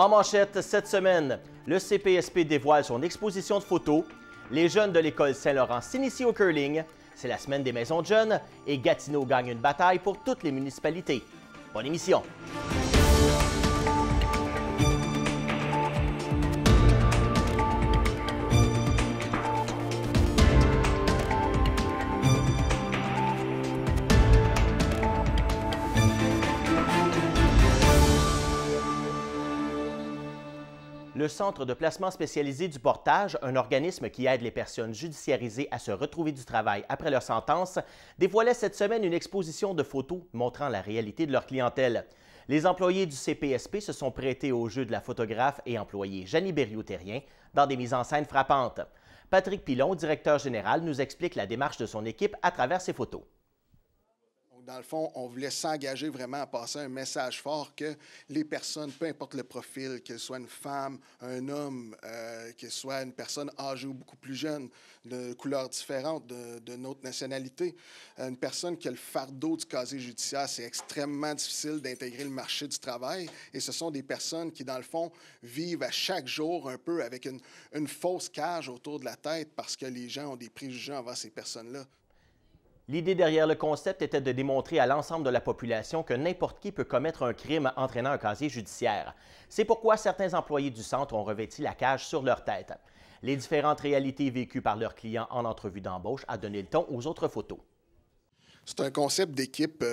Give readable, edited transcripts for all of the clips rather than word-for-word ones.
En manchette cette semaine, le CPSP dévoile son exposition de photos, les jeunes de l'école Saint-Laurent s'initient au curling, c'est la semaine des maisons de jeunes et Gatineau gagne une bataille pour toutes les municipalités. Bonne émission! Le Centre de placement spécialisé du Portage, un organisme qui aide les personnes judiciarisées à se retrouver du travail après leur sentence, dévoilait cette semaine une exposition de photos montrant la réalité de leur clientèle. Les employés du CPSP se sont prêtés au jeu de la photographe et employée Janie Berriot-Terrien dans des mises en scène frappantes. Patrick Pilon, directeur général, nous explique la démarche de son équipe à travers ces photos. Dans le fond, on voulait s'engager vraiment à passer un message fort que les personnes, peu importe le profil, qu'elle soit une femme, un homme, qu'elle soit une personne âgée ou beaucoup plus jeune, de couleurs différentes, de notre nationalité, une personne qui a le fardeau du casier judiciaire, c'est extrêmement difficile d'intégrer le marché du travail. Et ce sont des personnes qui, dans le fond, vivent à chaque jour un peu avec une fausse cage autour de la tête parce que les gens ont des préjugés envers ces personnes-là. L'idée derrière le concept était de démontrer à l'ensemble de la population que n'importe qui peut commettre un crime entraînant un casier judiciaire. C'est pourquoi certains employés du centre ont revêti la cage sur leur tête. Les différentes réalités vécues par leurs clients en entrevue d'embauche a donné le ton aux autres photos. C'est un concept d'équipe.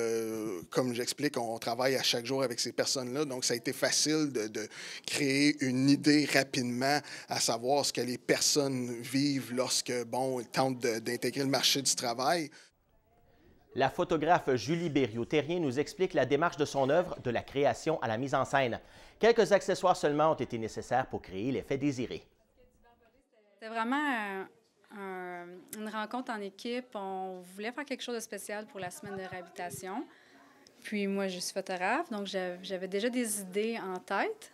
Comme j'explique, on travaille à chaque jour avec ces personnes-là. Donc, ça a été facile de créer une idée rapidement à savoir ce que les personnes vivent lorsque, bon, ils tentent d'intégrer le marché du travail. La photographe Julie Berriot-Terrien nous explique la démarche de son œuvre, de la création à la mise en scène. Quelques accessoires seulement ont été nécessaires pour créer l'effet désiré. C'était vraiment une rencontre en équipe. On voulait faire quelque chose de spécial pour la semaine de réhabilitation. Puis moi, je suis photographe, donc j'avais déjà des idées en tête.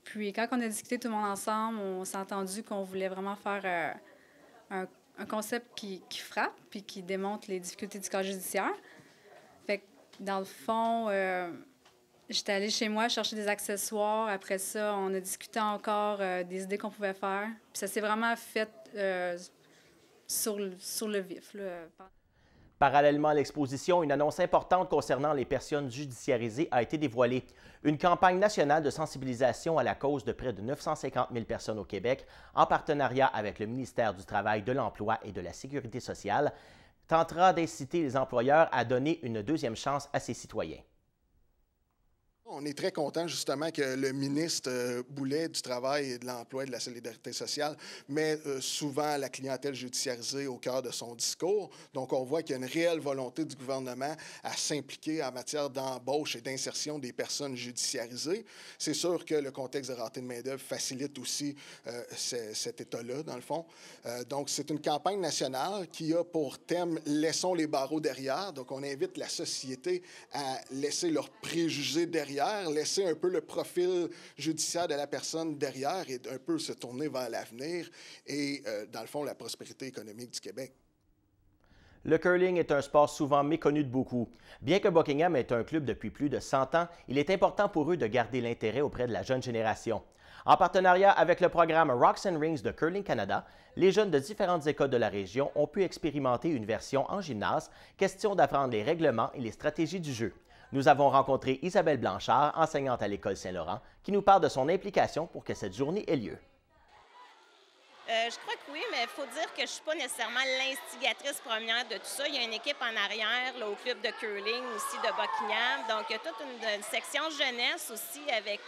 Puis quand on a discuté tout le monde ensemble, on s'est entendu qu'on voulait vraiment faire un concept qui frappe puis qui démontre les difficultés du corps judiciaire. Fait que, dans le fond, j'étais allée chez moi chercher des accessoires. Après ça, on a discuté encore des idées qu'on pouvait faire. Puis ça s'est vraiment fait sur le vif, là. Parallèlement à l'exposition, une annonce importante concernant les personnes judiciarisées a été dévoilée. Une campagne nationale de sensibilisation à la cause de près de 950 000 personnes au Québec, en partenariat avec le ministère du Travail, de l'Emploi et de la Sécurité sociale, tentera d'inciter les employeurs à donner une deuxième chance à ses citoyens. On est très content justement que le ministre Boulet du Travail et de l'Emploi et de la Solidarité sociale met souvent la clientèle judiciarisée au cœur de son discours. Donc, on voit qu'il y a une réelle volonté du gouvernement à s'impliquer en matière d'embauche et d'insertion des personnes judiciarisées. C'est sûr que le contexte de rareté de main-d'œuvre facilite aussi cet état-là, dans le fond. Donc, c'est une campagne nationale qui a pour thème « Laissons les barreaux derrière ». Donc, on invite la société à laisser leurs préjugés derrière, laisser un peu le profil judiciaire de la personne derrière et un peu se tourner vers l'avenir et, dans le fond, la prospérité économique du Québec. Le curling est un sport souvent méconnu de beaucoup. Bien que Buckingham est un club depuis plus de 100 ans, il est important pour eux de garder l'intérêt auprès de la jeune génération. En partenariat avec le programme Rocks and Rings de Curling Canada, les jeunes de différentes écoles de la région ont pu expérimenter une version en gymnase, question d'apprendre les règlements et les stratégies du jeu. Nous avons rencontré Isabelle Blanchard, enseignante à l'École Saint-Laurent, qui nous parle de son implication pour que cette journée ait lieu. Je crois que oui, mais il faut dire que je ne suis pas nécessairement l'instigatrice première de tout ça. Il y a une équipe en arrière, là, au club de curling aussi de Buckingham. Donc, il y a toute une section jeunesse aussi avec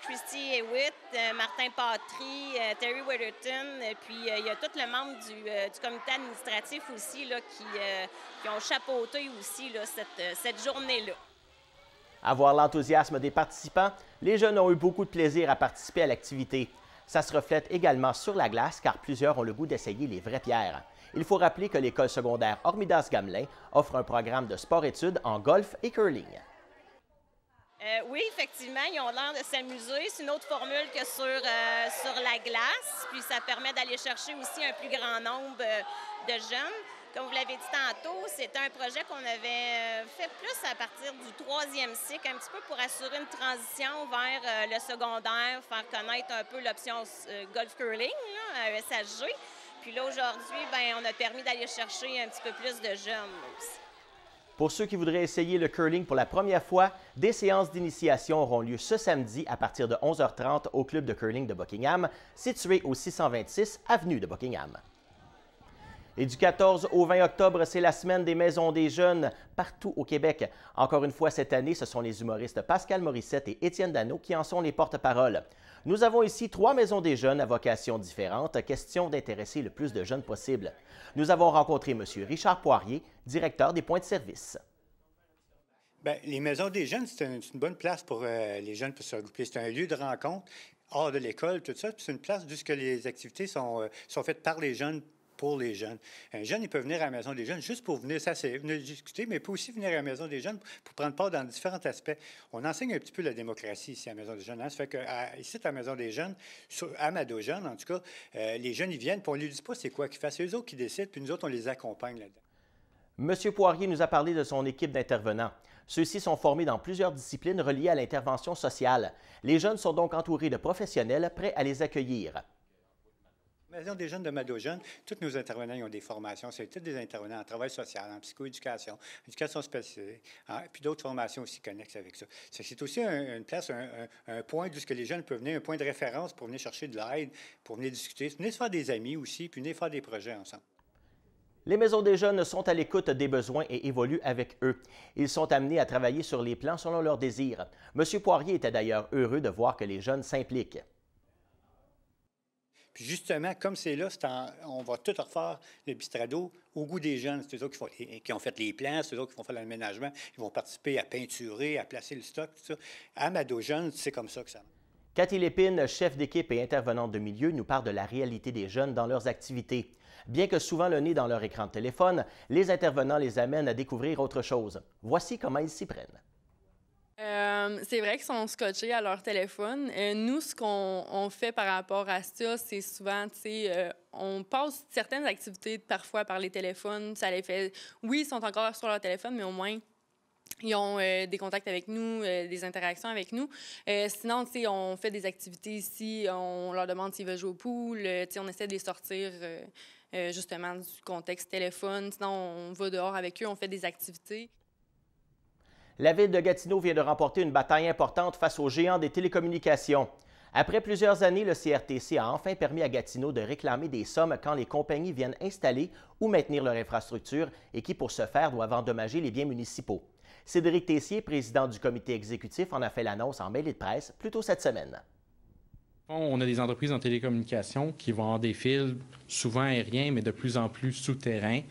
Christy Hewitt, Martin Patry, Terry Witherton. Puis, il y a tout le membre du comité administratif aussi là, qui ont chapeauté aussi là, cette journée-là. À voir l'enthousiasme des participants, les jeunes ont eu beaucoup de plaisir à participer à l'activité. Ça se reflète également sur la glace car plusieurs ont le goût d'essayer les vraies pierres. Il faut rappeler que l'école secondaire Hormidas-Gamelin offre un programme de sport-études en golf et curling. Oui, effectivement, ils ont l'air de s'amuser. C'est une autre formule que sur la glace. Puis ça permet d'aller chercher aussi un plus grand nombre de jeunes. Comme vous l'avez dit tantôt, c'était un projet qu'on avait fait plus à partir du 3e cycle, un petit peu pour assurer une transition vers le secondaire, faire connaître un peu l'option golf curling là, à ESHG. Puis là, aujourd'hui, on a permis d'aller chercher un petit peu plus de jeunes aussi. Pour ceux qui voudraient essayer le curling pour la première fois, des séances d'initiation auront lieu ce samedi à partir de 11h30 au club de curling de Buckingham, situé au 626 avenue de Buckingham. Et du 14 au 20 octobre, c'est la semaine des Maisons des Jeunes partout au Québec. Encore une fois, cette année, ce sont les humoristes Pascal Morissette et Étienne Dano qui en sont les porte-parole. Nous avons ici 3 Maisons des Jeunes à vocation différente, question d'intéresser le plus de jeunes possible. Nous avons rencontré M. Richard Poirier, directeur des points de service. Bien, les Maisons des Jeunes, c'est une bonne place pour les jeunes pour se regrouper. C'est un lieu de rencontre hors de l'école, tout ça. Puis c'est une place où les activités sont faites par les jeunes, pour les jeunes. Un jeune, il peut venir à la Maison des Jeunes juste pour venir venir discuter, mais il peut aussi venir à la Maison des Jeunes pour prendre part dans différents aspects. On enseigne un petit peu la démocratie ici à la Maison des Jeunes. Hein? Ça fait qu'ici, à la Maison des Jeunes, à Mado-Jeunes, en tout cas, les jeunes, ils viennent, puis on ne leur dit pas c'est quoi qu'ils fassent. C'est eux autres qui décident, puis nous autres, on les accompagne là-dedans. M. Poirier nous a parlé de son équipe d'intervenants. Ceux-ci sont formés dans plusieurs disciplines reliées à l'intervention sociale. Les jeunes sont donc entourés de professionnels prêts à les accueillir. La Maison des Jeunes de Mado-Jeunes, tous nos intervenants ils ont des formations. C'est tous des intervenants en travail social, en psychoéducation, éducation spécialisée, puis d'autres formations aussi connexes avec ça. C'est aussi une place, un point d'où les jeunes peuvent venir, un point de référence pour venir chercher de l'aide, pour venir discuter, venir se faire des amis aussi, puis venir faire des projets ensemble. Les Maisons des Jeunes sont à l'écoute des besoins et évoluent avec eux. Ils sont amenés à travailler sur les plans selon leurs désirs. M. Poirier était d'ailleurs heureux de voir que les jeunes s'impliquent. Puis justement, comme c'est là, on va tout refaire le bistrado au goût des jeunes. C'est eux qui ont fait les plans, c'est eux qui vont faire l'aménagement. Ils vont participer à peinturer, à placer le stock, tout ça. À Mado-Jeunes, c'est comme ça que ça marche. Cathy Lépine, chef d'équipe et intervenante de milieu, nous parle de la réalité des jeunes dans leurs activités. Bien que souvent le nez dans leur écran de téléphone, les intervenants les amènent à découvrir autre chose. Voici comment ils s'y prennent. C'est vrai qu'ils sont scotchés à leur téléphone. Nous, ce qu'on fait par rapport à ça, c'est souvent, on passe certaines activités parfois par les téléphones. Ça les fait... Oui, ils sont encore sur leur téléphone, mais au moins, ils ont des contacts avec nous, des interactions avec nous. Sinon, on fait des activités ici. On leur demande s'ils veulent jouer au pool. On essaie de les sortir justement du contexte téléphone. Sinon, on va dehors avec eux, on fait des activités. La ville de Gatineau vient de remporter une bataille importante face aux géants des télécommunications. Après plusieurs années, le CRTC a enfin permis à Gatineau de réclamer des sommes quand les compagnies viennent installer ou maintenir leur infrastructure et qui, pour ce faire, doivent endommager les biens municipaux. Cédric Tessier, président du comité exécutif, en a fait l'annonce en mêlée de presse plus tôt cette semaine. On a des entreprises en télécommunications qui vont avoir des fils souvent aériens, mais de plus en plus souterrains,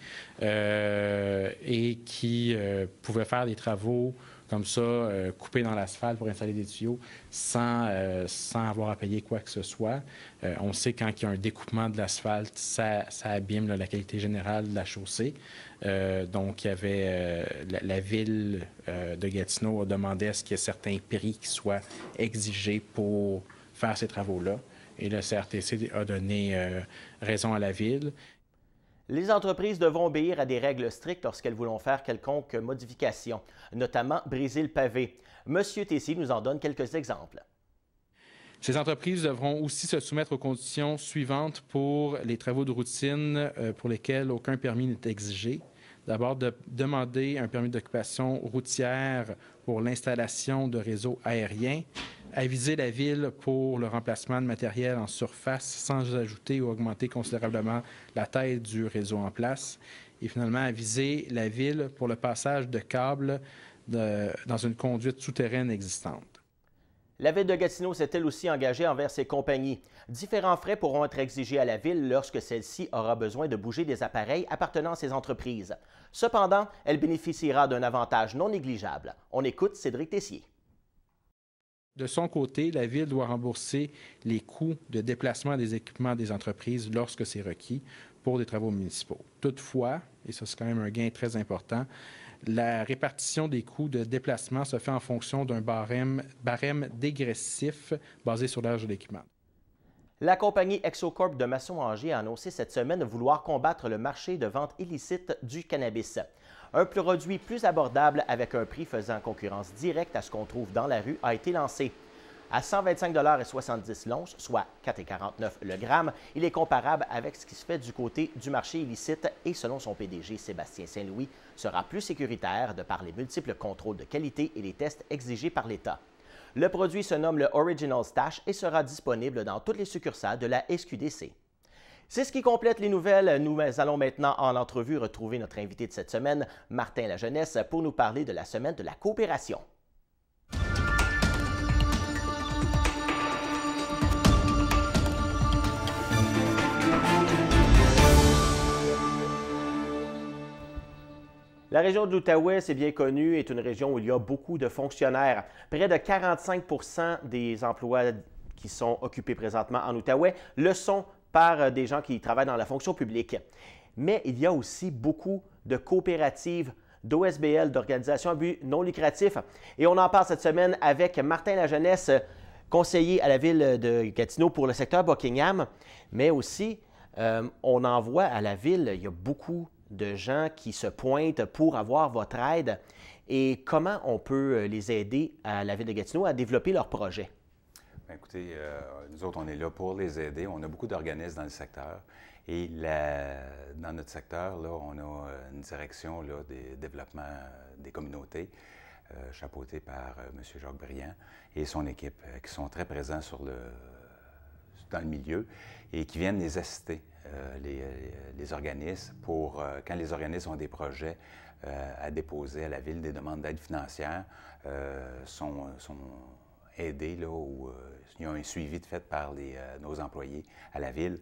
et qui pouvaient faire des travaux comme ça, coupés dans l'asphalte pour installer des tuyaux sans avoir à payer quoi que ce soit. On sait quand il y a un découpement de l'asphalte, ça abîme la qualité générale de la chaussée. Donc, il y avait la ville de Gatineau a demandé à ce qu'il y ait certains prix qui soient exigés pour faire ces travaux-là. Et le CRTC a donné raison à la ville. Les entreprises devront obéir à des règles strictes lorsqu'elles voudront faire quelconque modification, notamment briser le pavé. M. Tessier nous en donne quelques exemples. Ces entreprises devront aussi se soumettre aux conditions suivantes pour les travaux de routine pour lesquels aucun permis n'est exigé. D'abord, de demander un permis d'occupation routière pour l'installation de réseaux aériens, aviser la Ville pour le remplacement de matériel en surface sans ajouter ou augmenter considérablement la taille du réseau en place, et finalement aviser la Ville pour le passage de câbles dans une conduite souterraine existante. La Ville de Gatineau s'est elle aussi engagée envers ses compagnies. Différents frais pourront être exigés à la Ville lorsque celle-ci aura besoin de bouger des appareils appartenant à ces entreprises. Cependant, elle bénéficiera d'un avantage non négligeable. On écoute Cédric Tessier. De son côté, la Ville doit rembourser les coûts de déplacement des équipements des entreprises lorsque c'est requis pour des travaux municipaux. Toutefois, et ça c'est quand même un gain très important, la répartition des coûts de déplacement se fait en fonction d'un barème dégressif basé sur l'âge de l'équipement. La compagnie ExoCorp de Masson-Angers a annoncé cette semaine vouloir combattre le marché de vente illicite du cannabis. Un produit plus abordable avec un prix faisant concurrence directe à ce qu'on trouve dans la rue a été lancé. À 125,70 l'once, soit 4,49 le gramme, il est comparable avec ce qui se fait du côté du marché illicite et selon son PDG, Sébastien Saint-Louis, sera plus sécuritaire de par les multiples contrôles de qualité et les tests exigés par l'État. Le produit se nomme le Original Stash et sera disponible dans toutes les succursales de la SQDC. C'est ce qui complète les nouvelles. Nous allons maintenant en entrevue retrouver notre invité de cette semaine, Martin Lajeunesse, pour nous parler de la semaine de la coopération. La région de l'Outaouais, c'est bien connu, est une région où il y a beaucoup de fonctionnaires. Près de 45 des emplois qui sont occupés présentement en Outaouais le sont par des gens qui travaillent dans la fonction publique. Mais il y a aussi beaucoup de coopératives, d'OSBL, d'organisations à but non lucratif. Et on en parle cette semaine avec Martin Lajeunesse, conseiller à la ville de Gatineau pour le secteur Buckingham. Mais aussi, on en voit à la ville, il y a beaucoup de gens qui se pointent pour avoir votre aide et comment on peut les aider à la Ville de Gatineau à développer leurs projets? Bien, écoutez, nous autres, on est là pour les aider. On a beaucoup d'organismes dans le secteur et dans notre secteur, là, on a une direction là, des développements des communautés chapeautée par M. Jacques Briand et son équipe qui sont très présents dans le milieu et qui viennent les assister. Les organismes pour, quand les organismes ont des projets à déposer à la Ville, des demandes d'aide financière, sont aidés là, ou il y a un suivi de fait par nos employés à la Ville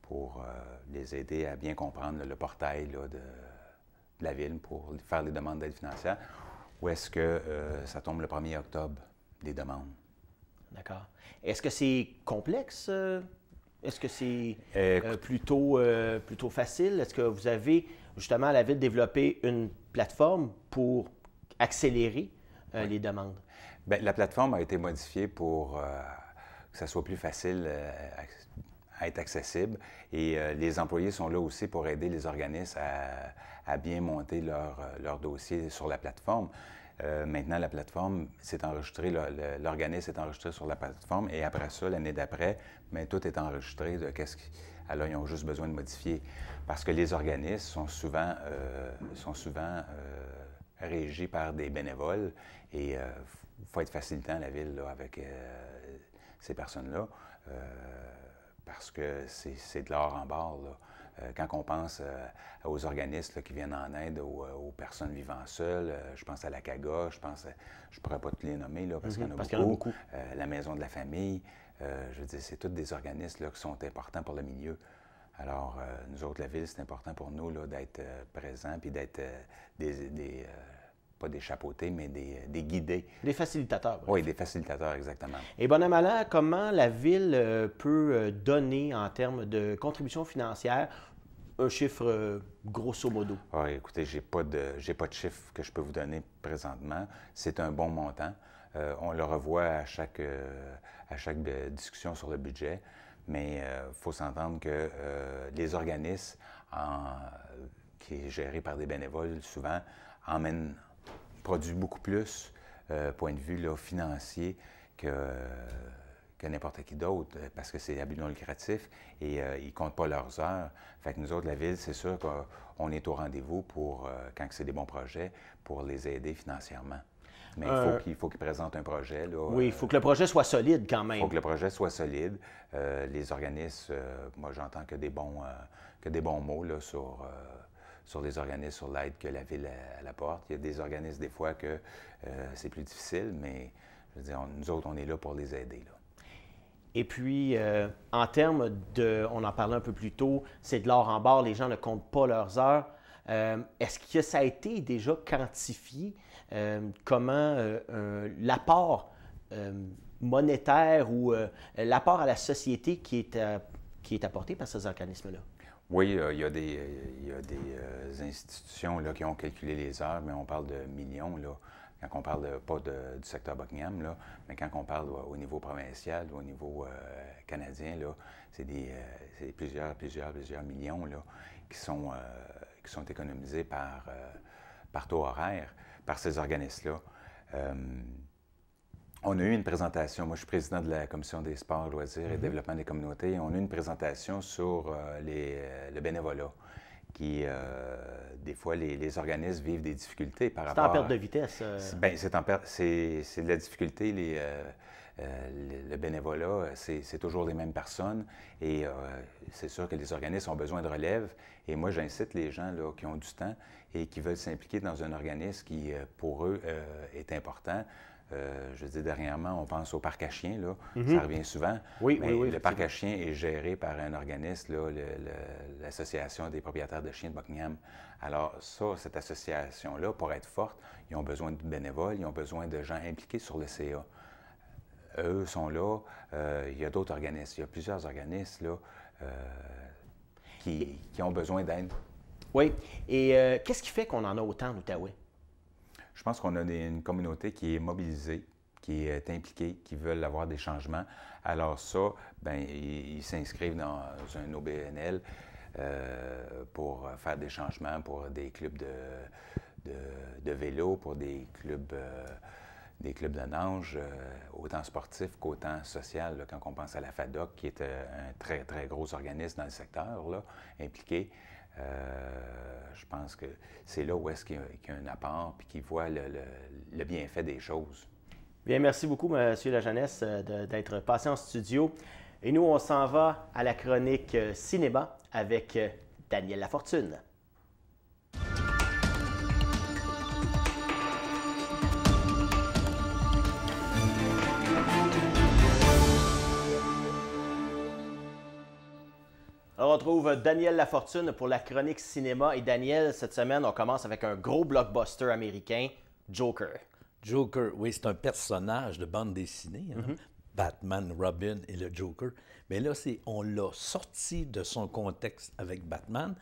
pour les aider à bien comprendre le portail là, de la Ville pour faire les demandes d'aide financière. Où est-ce que ça tombe le 1er octobre, les demandes? D'accord. Est-ce que c'est complexe? Est-ce que c'est plutôt facile? Est-ce que vous avez justement à la Ville développé une plateforme pour accélérer les demandes? Bien, la plateforme a été modifiée pour que ça soit plus facile à être accessible. Et les employés sont là aussi pour aider les organismes à bien monter leur dossier sur la plateforme. Maintenant, la plateforme s'est enregistrée, l'organisme est enregistré sur la plateforme et après ça, l'année d'après, bien, tout est enregistré de alors, ils ont juste besoin de modifier. Parce que les organismes sont souvent régis par des bénévoles et il faut être facilitant à la Ville là, avec ces personnes-là parce que c'est de l'or en barre, là. Quand on pense aux organismes là, qui viennent en aide aux personnes vivant seules, je pense à la CAGA, je ne pourrais pas tous les nommer là, parce qu'il y en a beaucoup. La Maison de la famille, je veux dire, c'est tous des organismes là, qui sont importants pour le milieu. Alors, nous autres, la Ville, c'est important pour nous là, d'être présents puis d'être pas des chapeautés, mais des guidés. Des facilitateurs. Bref. Oui, des facilitateurs, exactement. Et bon an, mal an, comment la Ville peut donner en termes de contribution financière un chiffre grosso modo? Ah, écoutez, j'ai pas de chiffre que je peux vous donner présentement. C'est un bon montant. On le revoit à chaque discussion sur le budget, mais il faut s'entendre que les organismes qui est géré par des bénévoles, souvent, produit beaucoup plus, point de vue là, financier, que n'importe qui d'autre, parce que c'est à but non lucratif et ils ne comptent pas leurs heures. Fait que nous autres, la Ville, c'est sûr qu'on est au rendez-vous pour, quand c'est des bons projets, pour les aider financièrement. Mais il faut qu'ils présentent un projet. Là, oui, il faut que le projet soit solide quand même. Il faut que le projet soit solide. Les organismes, moi, j'entends que des bons mots là, sur les organismes, sur l'aide que la Ville elle apporte. Il y a des organismes, des fois, que c'est plus difficile, mais je veux dire, nous autres, on est là pour les aider. Là. Et puis, en termes de, on en parlait un peu plus tôt, c'est de l'or en barre, les gens ne comptent pas leurs heures. Est-ce que ça a été déjà quantifié? Comment l'apport monétaire ou l'apport à la société qui est apporté par ces organismes-là? Oui, il y a des institutions là, qui ont calculé les heures, mais on parle de millions. Là. quand on parle pas du secteur Buckingham, là, mais quand on parle au niveau provincial, au niveau canadien, c'est plusieurs millions là, qui sont économisés par taux horaire, par ces organismes-là. On a eu une présentation, moi je suis président de la Commission des sports, loisirs et développement des communautés. On a eu une présentation sur le bénévolat, qui, des fois, les organismes vivent des difficultés par rapport à... C'est en perte de vitesse. Bien, c'est de la difficulté. Le bénévolat, c'est toujours les mêmes personnes et c'est sûr que les organismes ont besoin de relève. Et moi, j'incite les gens là, qui ont du temps et qui veulent s'impliquer dans un organisme qui, pour eux, est important. Je dis dernièrement, on pense au parc à chiens, là. Ça revient souvent. Oui, mais oui, le parc à chiens est géré par un organisme, l'Association des propriétaires de chiens de Buckingham. Alors ça, cette association-là, pour être forte, ils ont besoin de bénévoles, ils ont besoin de gens impliqués sur le CA. Eux sont là. Il y a d'autres organismes, il y a plusieurs organismes là, qui ont besoin d'aide. Oui. Et qu'est-ce qui fait qu'on en a autant en Outaouais? Je pense qu'on a une communauté qui est mobilisée, qui est impliquée, qui veulent avoir des changements. Alors ça, bien, ils s'inscrivent dans un OBNL pour faire des changements pour des clubs de vélo, pour des clubs de nage, autant sportifs qu'autant social, là, quand on pense à la FADOC, qui est un très, très gros organisme dans le secteur, là, impliqué. Je pense que c'est là où est-ce qu'il y a un apport puis qu'il voit le bienfait des choses. Bien, merci beaucoup, M. Lajeunesse, d'être passé en studio. Et nous, on s'en va à la chronique cinéma avec Daniel Lafortune. On retrouve Daniel Lafortune pour la chronique cinéma. Et Daniel, cette semaine, on commence avec un gros blockbuster américain, Joker. Joker, oui, c'est un personnage de bande dessinée. Hein? Batman, Robin et le Joker. Mais là, on l'a sorti de son contexte avec Batman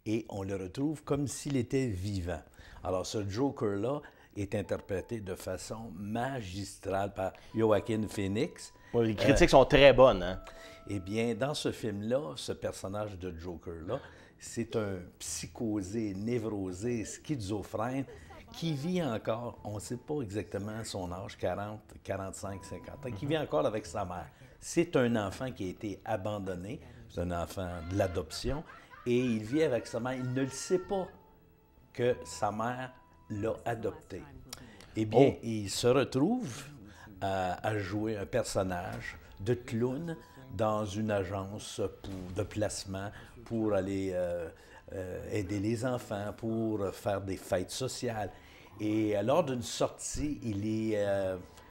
et on le retrouve comme s'il était vivant. Alors, ce Joker-là est interprété de façon magistrale par Joaquin Phoenix. Oui, les critiques sont très bonnes. Hein? Eh bien, dans ce film-là, ce personnage de Joker-là, c'est un psychosé, névrosé, schizophrène qui vit encore, on ne sait pas exactement son âge, 40, 45, 50 ans, qui vit encore avec sa mère. C'est un enfant qui a été abandonné, c'est un enfant de l'adoption, et il vit avec sa mère. Il ne le sait pas que sa mère l'a adopté. Eh bien, il se retrouve à jouer un personnage de clown dans une agence de placement pour aller aider les enfants, pour faire des fêtes sociales. Et lors d'une sortie, il est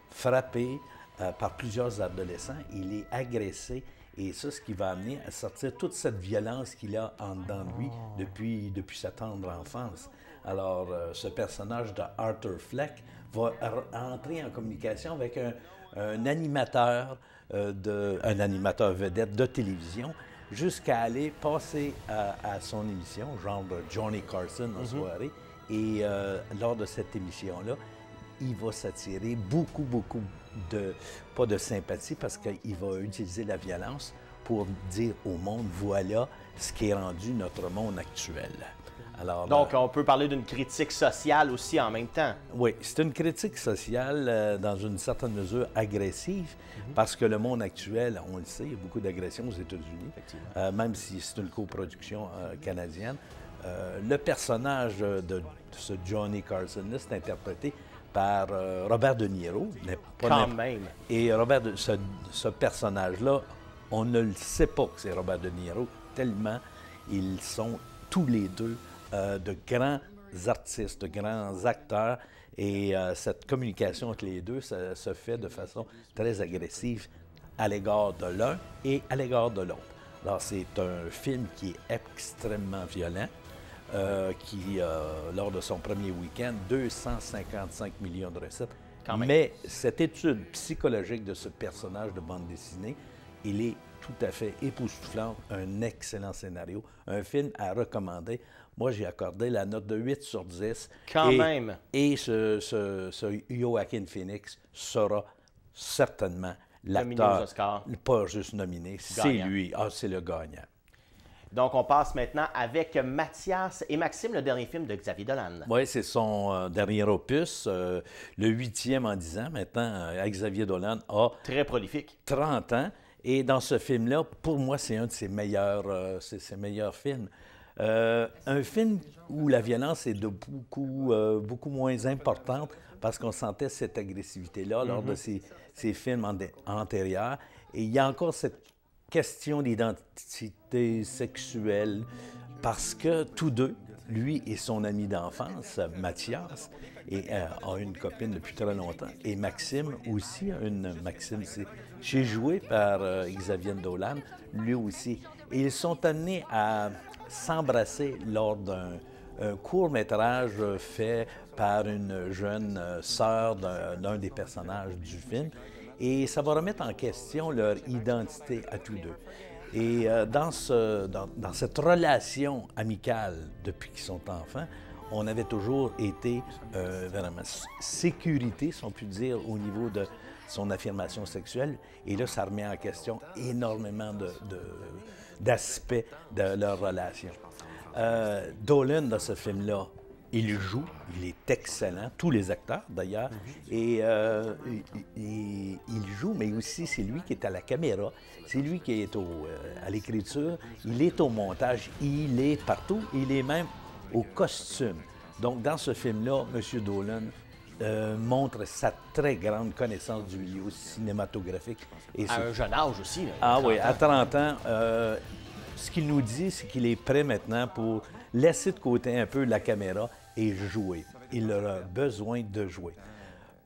frappé par plusieurs adolescents, il est agressé, et ça, ce qui va amener à sortir toute cette violence qu'il a en dedans de lui depuis sa tendre enfance. Alors, ce personnage de Arthur Fleck va entrer en communication avec un animateur, un animateur vedette de télévision, jusqu'à aller passer à son émission, genre de Johnny Carson en soirée. Et lors de cette émission-là, il va s'attirer beaucoup pas de sympathie, parce qu'il va utiliser la violence pour dire au monde, voilà ce qui est rendu notre monde actuel. Alors, donc, on peut parler d'une critique sociale aussi en même temps. Oui, c'est une critique sociale dans une certaine mesure agressive, parce que le monde actuel, on le sait, il y a beaucoup d'agressions aux États-Unis, même si c'est une coproduction canadienne. Le personnage de ce Johnny Carson-là, c'est interprété par Robert De Niro. Quand même. Et ce personnage-là, on ne le sait pas que c'est Robert De Niro, tellement ils sont tous les deux de grands artistes, de grands acteurs. Et cette communication entre les deux, ça se fait de façon très agressive à l'égard de l'un et à l'égard de l'autre. Alors, c'est un film qui est extrêmement violent, qui, lors de son premier week-end, 255 millions de recettes. Mais cette étude psychologique de ce personnage de bande dessinée il est tout à fait époustouflant, un excellent scénario, un film à recommander. Moi, j'ai accordé la note de 8 sur 10. Quand même! Et ce Joaquin Phoenix sera certainement l'acteur, pas juste nominé, c'est lui, c'est le gagnant. Donc, on passe maintenant avec Mathias et Maxime, le dernier film de Xavier Dolan. Oui, c'est son dernier opus, le 8e en 10 ans. Maintenant, Xavier Dolan a... Très prolifique. 30 ans. Et dans ce film-là, pour moi, c'est un de ses meilleurs films. Un film où la violence est de beaucoup moins importante parce qu'on sentait cette agressivité-là lors de ces films antérieurs. Et il y a encore cette question d'identité sexuelle parce que tous deux, lui et son ami d'enfance, Mathias, a une copine depuis très longtemps. Et Maxime aussi a une... Maxime, c'est joué par Xavier Dolan, lui aussi. Et ils sont amenés à s'embrasser lors d'un court-métrage fait par une jeune sœur d'un des personnages du film. Et ça va remettre en question leur identité à tous deux. Et dans cette relation amicale depuis qu'ils sont enfants, on avait toujours été vraiment sécurité, si on peut dire, au niveau de son affirmation sexuelle. Et là, ça remet en question énormément d'aspects de leur relation. Dolan, dans ce film-là, il joue, il est excellent, tous les acteurs d'ailleurs, et il joue, mais aussi c'est lui qui est à la caméra, c'est lui qui est à l'écriture, il est au montage, il est partout, il est même au costume. Donc dans ce film-là, M. Dolan montre sa très grande connaissance du milieu cinématographique. Et à un jeune âge aussi. Là, ah oui, à 30 ans. Ce qu'il nous dit, c'est qu'il est prêt maintenant pour laisser de côté un peu la caméra et jouer. Il aura besoin de jouer.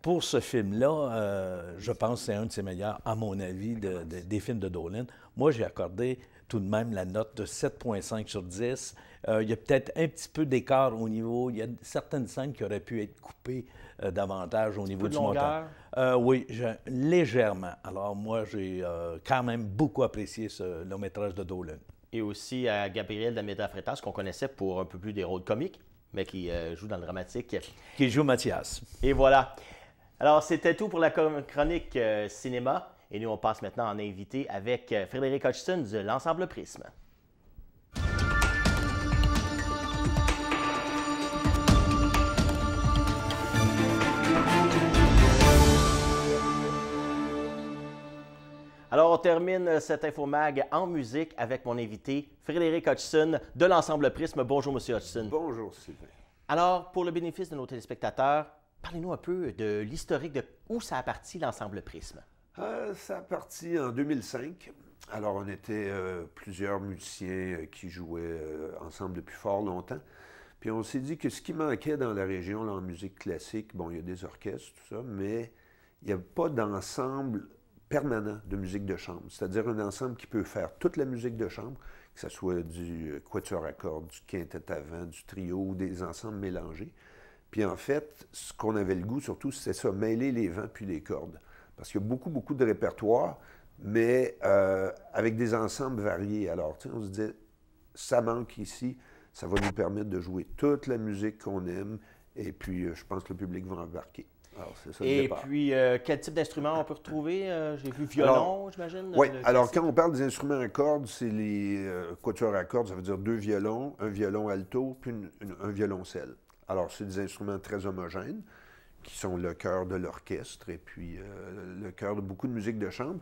Pour ce film-là, je pense que c'est un de ses meilleurs, à mon avis, des films de Dolan. Moi, j'ai accordé tout de même la note de 7,5 sur 10. Il y a peut-être un petit peu d'écart au niveau... Il y a certaines scènes qui auraient pu être coupées davantage au niveau du montage. Oui, légèrement. Alors moi, j'ai quand même beaucoup apprécié ce long-métrage de Dolan. Et aussi à Gabriel Dameda-Freitas, qu'on connaissait pour un peu plus des rôles comiques, mais qui joue dans le dramatique. Qui joue Mathias. Et voilà. Alors, c'était tout pour la chronique cinéma. Et nous, on passe maintenant en invité avec Frédéric Hodgson de l'Ensemble Prisme. Alors, on termine cette infomag en musique avec mon invité, Frédéric Hodgson de l'Ensemble Prisme. Bonjour, M. Hodgson. Bonjour, Sylvain. Alors, pour le bénéfice de nos téléspectateurs, parlez-nous un peu de l'historique de où ça a parti l'Ensemble Prisme. Ça a parti en 2005. Alors, on était plusieurs musiciens qui jouaient ensemble depuis fort longtemps. Puis on s'est dit que ce qui manquait dans la région, là, en musique classique, bon, il y a des orchestres, tout ça, mais il n'y a pas d'ensemble permanent de musique de chambre. C'est-à-dire un ensemble qui peut faire toute la musique de chambre, que ce soit du quatuor à cordes, du quintet à vent, du trio ou des ensembles mélangés. Puis en fait, ce qu'on avait le goût surtout, c'est ça, mêler les vents puis les cordes. Parce qu'il y a beaucoup de répertoire, mais avec des ensembles variés. Alors, tu sais, on se disait, ça manque ici, ça va nous permettre de jouer toute la musique qu'on aime, et puis je pense que le public va embarquer. Alors, c'est ça le départ. Et puis, quel type d'instrument on peut retrouver? J'ai vu violon, j'imagine. Oui, alors quand on parle des instruments à cordes, c'est les quatuors à cordes, ça veut dire 2 violons, un violon alto, puis un violoncelle. Alors, c'est des instruments très homogènes, qui sont le cœur de l'orchestre et puis le cœur de beaucoup de musique de chambre.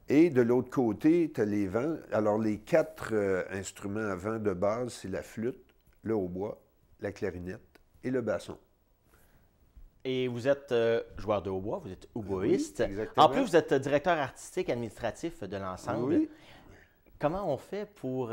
Et de l'autre côté, tu as les vents. Alors, les 4 instruments à vent de base, c'est la flûte, le hautbois, la clarinette et le basson. Et vous êtes joueur de hautbois, vous êtes oboïste. Oui, exactement. En plus, vous êtes directeur artistique administratif de l'ensemble. Oui. Comment on fait pour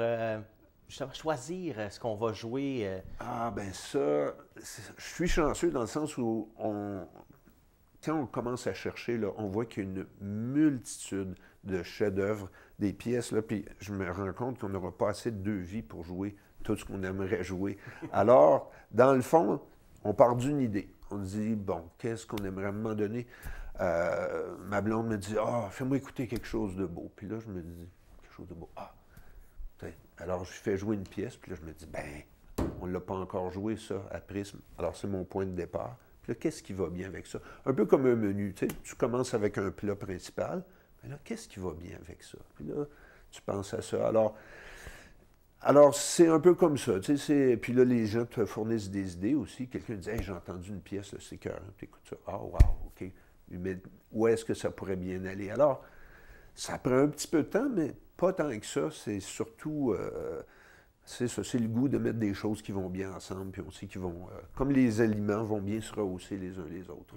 justement choisir ce qu'on va jouer? Ah, ben ça, je suis chanceux dans le sens où quand on commence à chercher, là, on voit qu'il y a une multitude de chefs-d'œuvre, des pièces, là, puis je me rends compte qu'on n'aura pas assez de 2 vies pour jouer tout ce qu'on aimerait jouer. Alors, dans le fond, on part d'une idée. On dit, bon, qu'est-ce qu'on aimerait à un moment donné? ma blonde me dit « Ah, fais-moi écouter quelque chose de beau. » Puis là, je me dis « Quelque chose de beau. Ah! » Alors, je fais jouer une pièce, puis là, je me dis « Ben, on ne l'a pas encore joué, ça, à Prisme. » Alors, c'est mon point de départ. Puis là, qu'est-ce qui va bien avec ça? Un peu comme un menu, tu sais, tu commences avec un plat principal, mais là, qu'est-ce qui va bien avec ça? Puis là, tu penses à ça. Alors c'est un peu comme ça, tu sais, puis là, les gens te fournissent des idées aussi. Quelqu'un dit « Hey, j'ai entendu une pièce, là, c'est cœur. » Tu écoutes ça. « Ah, wow, OK. Mais où est-ce que ça pourrait bien aller? » Alors, ça prend un petit peu de temps, mais pas tant que ça. C'est surtout, c'est ça, c'est le goût de mettre des choses qui vont bien ensemble, puis aussi qui vont, comme les aliments, vont bien se rehausser les uns les autres.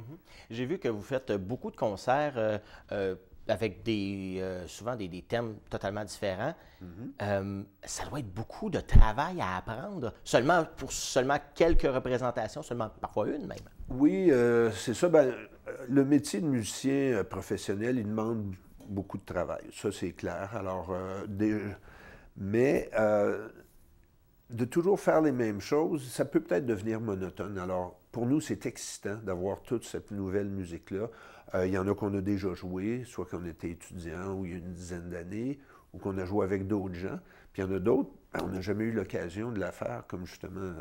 J'ai vu que vous faites beaucoup de concerts avec souvent des thèmes totalement différents. Ça doit être beaucoup de travail à apprendre, pour seulement quelques représentations, seulement parfois une même. Oui, c'est ça. Ben, le métier de musicien professionnel, il demande beaucoup de travail. Ça, c'est clair. Alors, mais de toujours faire les mêmes choses, ça peut peut-être devenir monotone. Alors, pour nous, c'est excitant d'avoir toute cette nouvelle musique-là. Il y en a qu'on a déjà joué, soit qu'on était étudiant ou il y a une dizaine d'années, ou qu'on a joué avec d'autres gens. Puis il y en a d'autres, on n'a jamais eu l'occasion de la faire, comme justement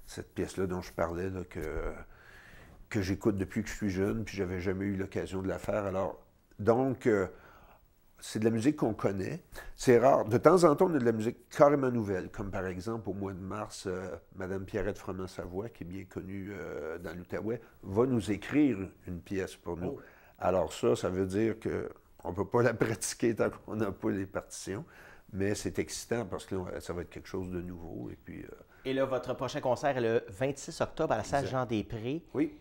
cette pièce-là dont je parlais, là, que j'écoute depuis que je suis jeune, puis j'avais jamais eu l'occasion de la faire. Alors, donc, c'est de la musique qu'on connaît. C'est rare. De temps en temps, on a de la musique carrément nouvelle, comme par exemple, au mois de mars, Mme Pierrette Froment-Savoie, qui est bien connue dans l'Outaouais, va nous écrire une pièce pour nous. Oh. Alors ça veut dire qu'on ne peut pas la pratiquer tant qu'on n'a pas les partitions, mais c'est excitant parce que là, ça va être quelque chose de nouveau. Et là, votre prochain concert est le 26 octobre à la salle Jean-Després. Oui.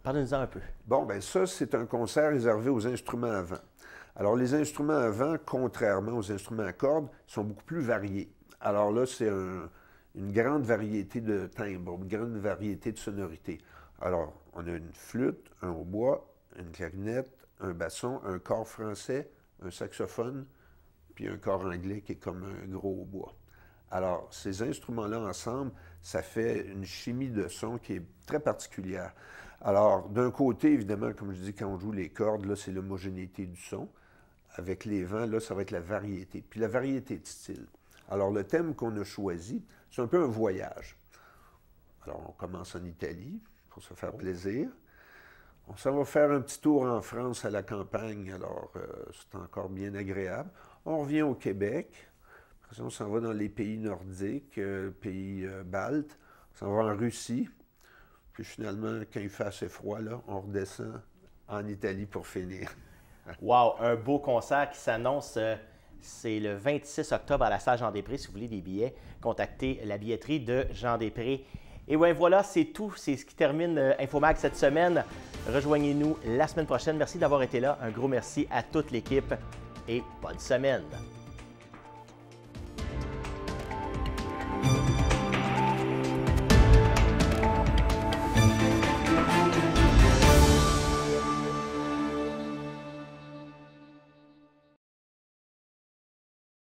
Parlez-nous-en un peu. Bon, bien ça, c'est un concert réservé aux instruments à vent. Alors, les instruments à vent, contrairement aux instruments à cordes, sont beaucoup plus variés. Alors là, c'est une grande variété de timbres, une grande variété de sonorités. Alors, on a une flûte, un hautbois, une clarinette, un basson, un cor français, un saxophone, puis un cor anglais qui est comme un gros hautbois. Alors, ces instruments-là ensemble, ça fait une chimie de son qui est très particulière. Alors, d'un côté, évidemment, comme je dis, quand on joue les cordes, là, c'est l'homogénéité du son. Avec les vents, là, ça va être la variété. Puis la variété de style. Alors, le thème qu'on a choisi, c'est un peu un voyage. Alors, on commence en Italie, pour se faire plaisir. On s'en va faire un petit tour en France, à la campagne. Alors, c'est encore bien agréable. On revient au Québec. Après ça, on s'en va dans les pays nordiques, pays baltes. On s'en va en Russie. Puis finalement, quand il fait assez froid, là, on redescend en Italie pour finir. Wow! Un beau concert qui s'annonce, c'est le 26 octobre à la salle Jean-Després. Si vous voulez des billets, contactez la billetterie de Jean-Després. Et ouais, voilà, c'est tout. C'est ce qui termine Infomag cette semaine. Rejoignez-nous la semaine prochaine. Merci d'avoir été là. Un gros merci à toute l'équipe et bonne semaine.